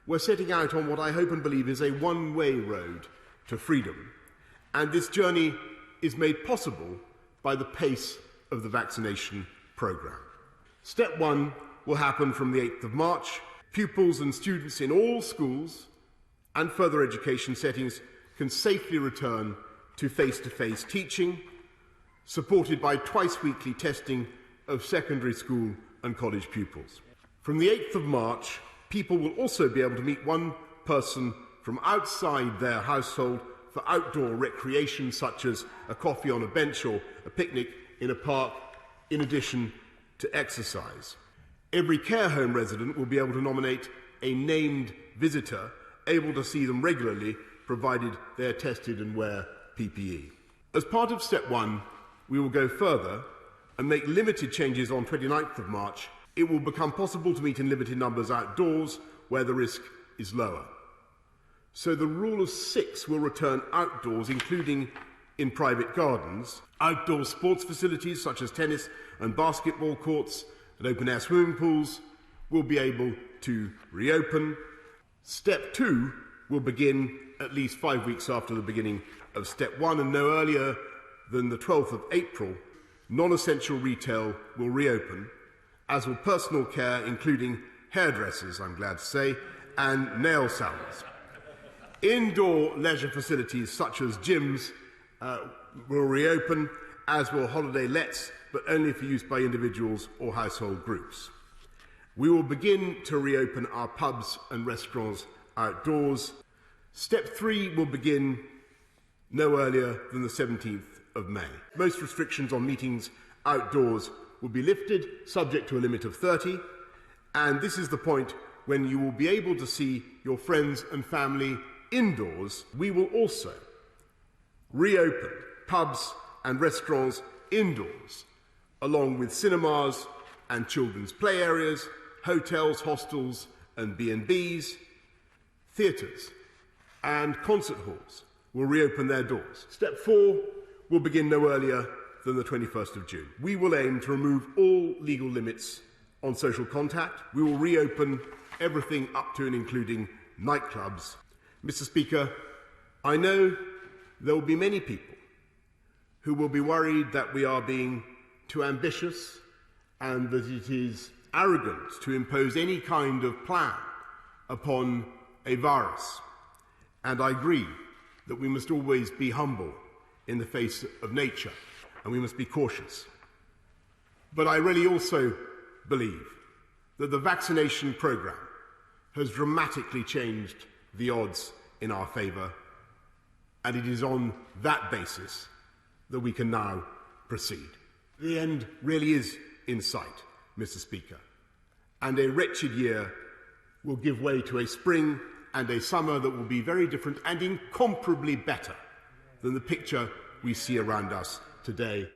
we're setting out on what I hope and believe is a one-way road to freedom. And this journey is made possible by the pace of the vaccination programme. Step 1 will happen from the 8th of March. Pupils and students in all schools and further education settings can safely return to face-to-face teaching, supported by twice-weekly testing of secondary school and college pupils. From the 8th of March, people will also be able to meet one person from outside their household for outdoor recreation, such as a coffee on a bench or a picnic in a park, in addition to exercise. Every care home resident will be able to nominate a named visitor, able to see them regularly, provided they are tested and wear PPE. As part of Step 1, we will go further and make limited changes on 29th of March. It will become possible to meet in limited numbers outdoors where the risk is lower. So the rule of 6 will return outdoors, including in private gardens. Outdoor sports facilities such as tennis and basketball courts and open-air swimming pools will be able to reopen. Step 2 will begin at least 5 weeks after the beginning of Step 1 and no earlier than the 12th of April. Non-essential retail will reopen, as will personal care, including hairdressers, I'm glad to say, and nail salons. Indoor leisure facilities such as gyms will reopen, as will holiday lets, but only for use by individuals or household groups. We will begin to reopen our pubs and restaurants outdoors. Step 3 will begin no earlier than the 17th of May. Most restrictions on meetings outdoors will be lifted, subject to a limit of 30, and this is the point when you will be able to see your friends and family indoors. We will also reopen pubs and restaurants indoors, along with cinemas and children's play areas, hotels, hostels and B&Bs, theatres and concert halls will reopen their doors. Step 4 will begin no earlier than the 21st of June. We will aim to remove all legal limits on social contact. We will reopen everything up to and including nightclubs. Mr. Speaker, I know there will be many people who will be worried that we are being too ambitious and that it is arrogant to impose any kind of plan upon a virus. And I agree that we must always be humble in the face of nature and we must be cautious. But I really also believe that the vaccination programme has dramatically changed the odds in our favour, and it is on that basis that we can now proceed. The end really is in sight, Mr. Speaker, and a wretched year will give way to a spring and a summer that will be very different and incomparably better than the picture we see around us today.